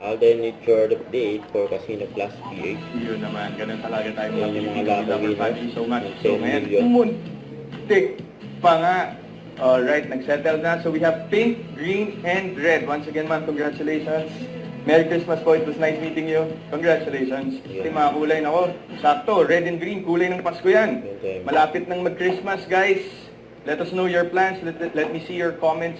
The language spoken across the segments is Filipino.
Alden need your update for Casino Plus PH. Yun naman, ganun talaga tayo mga Yun yung Pilipino. mga Thank you so much. Yung So 10 ngayon, million. muntik pa nga. Alright, nag-settle na. So we have pink, green, and red. Once again, ma'am, congratulations. Merry Christmas po. It was nice meeting you. Congratulations. Kasi mga kulay na ko. Sakto, red and green. Kulay ng Pasko yan. Okay. Malapit ng mag-Christmas, guys. Let us know your plans. Let me see your comments.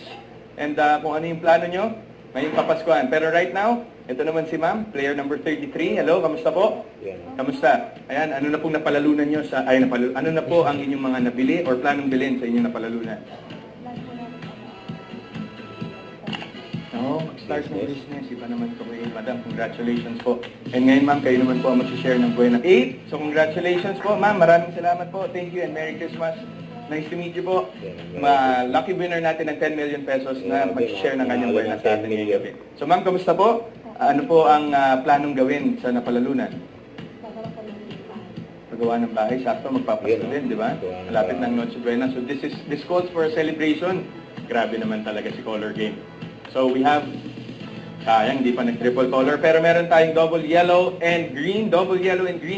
And kung ano yung plano nyo, ngayong Kapaskuhan. Pero right now, ito naman si ma'am, player number 33. Hello, kamusta po? Yan. Kamusta? Ayan, ano na pong napalalunan nyo sa... ano na po ang inyong mga nabili or planong bilhin sa inyong napalalunan? Start ng business. Iba naman ito kay Madam. Congratulations po. And ngayon, ma'am, kayo naman po ang mag-share ng buhay ng 8. So, congratulations po, ma'am. Maraming salamat po. Thank you and Merry Christmas. Nice to meet you po. Lucky winner natin ng 10 million pesos na mag-share ng kanyang buhay na sa atin ngayong gabi. So, ma'am, kamusta po? Ano po ang planong gawin sa napalalunan? Paggawa ng bahay. Sakto, magpapasko din, di ba? Malapit ng Noche Buena. So, this calls for a celebration. Grabe naman talaga si Color Game. So we have, sayang hindi pa nag-triple color, pero meron tayong double yellow and green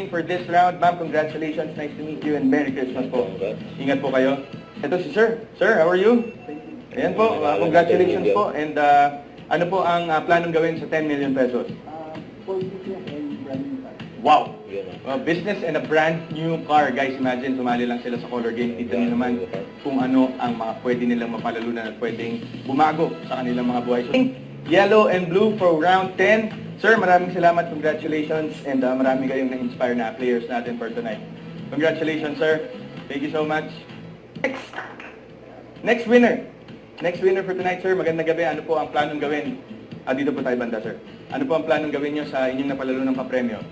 for this round. Ma'am, congratulations, nice to meet you and Merry Christmas po. Ingat po kayo. Ito si Sir. Sir, how are you? Ayan po, congratulations po. And ano po ang planong gawin sa 10 million pesos? Wow! Business and a brand new car. Guys, imagine, sumali lang sila sa Color Game. Kita nyo naman kung ano ang mga pwede nilang mapalalunan at pwedeng bumago sa kanilang mga buhay. So, pink, yellow, and blue for round 10. Sir, maraming salamat. Congratulations. And marami kayong na-inspire na players natin for tonight. Congratulations, sir. Thank you so much. Next winner. Next winner for tonight, sir. Magandang gabi. Ano po ang planong gawin? Dito po tayo banda, sir. Ano po ang planong gawin nyo sa inyong napalalunan papremyo?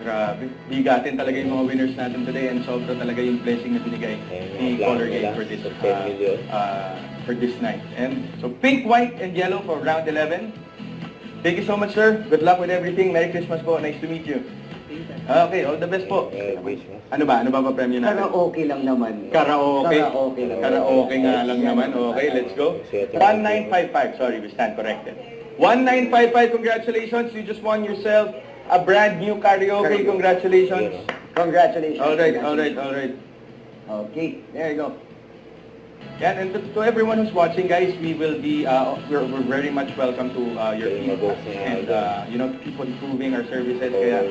Grabe. Bigatin talaga yung mga winners natin today and sobra talaga yung blessing na binigay ni Color Game for this night. And so pink, white, and yellow for round 11. Thank you so much, sir. Good luck with everything. Merry Christmas po. Nice to meet you. Okay, all the best po. Ano ba pa premyo natin? Karaoke lang naman. Karaoke? Karaoke lang. Karaoke nga lang naman. Okay, let's go. 1955. Sorry, we stand corrected. 1955, congratulations. You just won yourself a brand new karaoke. Congratulations. Congratulations. All right. Okay, there you go. Yan, and to everyone who's watching, guys, we will be, we're very much welcome to your feedback and, keep on improving our services. Kaya,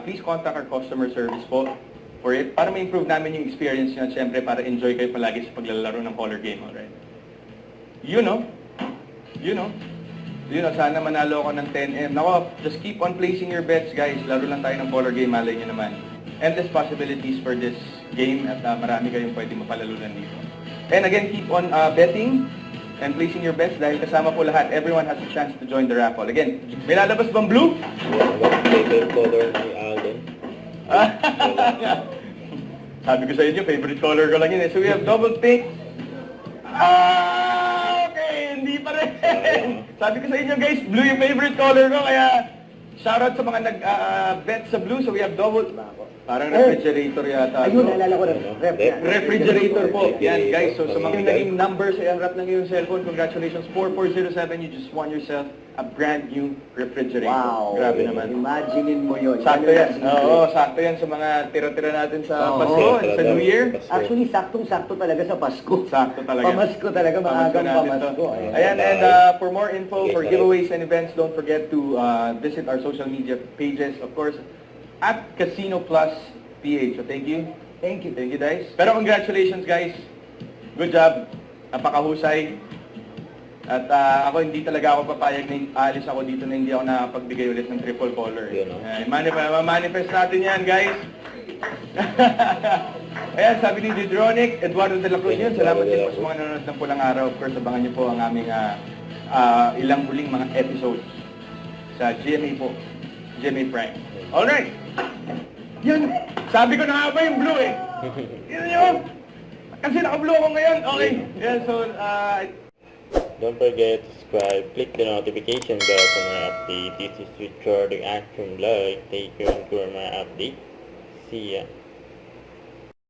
please contact our customer service po for it, para ma-improve namin yung experience nyo at syempre para enjoy kayo palagi sa paglalaro ng Color Game, alright? You know, sana manalo ako ng 10M. Nako, just keep on placing your bets, guys. Laro lang tayo ng Color Game, malay nyo naman. Endless possibilities for this game at marami kayong pwede mapalalunan dito. And again, keep on betting and placing your bets dahil kasama po lahat. Everyone has a chance to join the raffle. Again, may lalabas bang blue? Favorite color ni Alden. Sabi ko sa inyo, favorite color ko lang yun. So we have double pink. Hindi pa rin. Sabi ko sa inyo, guys, blue yung favorite color ko, kaya shoutout sa mga nag-bet sa blue. So we have double, parang refrigerator yata. Ayun, naalala ko rin. Refrigerator po. Yan, guys. So sa mga naging numbers sa harap ng iyong cellphone, congratulations. 4407, you just won yourself a brand new refrigerator. Wow. Grabe naman. Imaginein mo yun. Sakto yan. Oo, sakto yan sa mga tira-tira natin sa Pasko, sa New Year. Actually, saktong-sakto talaga sa Pasko. Sakto talaga. Pamasko talaga, maagang pamasko. Ayan, and for more info, for giveaways and events, don't forget to visit our social media pages, of course, at Casino Plus PH. So thank you. Thank you, guys. Pero congratulations, guys. Good job. Napakahusay. At ako hindi talaga ako papayag na alis ako dito na hindi ako nakapagbigay ulit ng triple color. Manifest natin yan, guys. Ayan, sabi ni Didronic, Eduardo de la Cruz yun. Salamat din po sa mga nanonood ng Pulang Araw. Of course, abangan niyo po ang aming ilang huling mga episodes sa GMA po. GMA Prime. Alright. Yan. Sabi ko na nga ba yung blue eh. Yun yun. Kasi naka-blue ako ngayon. Okay. Yeah, so, Don't forget to subscribe, click the notification bell for my update. This is Richard, the Action Vlog. Stay tuned for my update. See ya.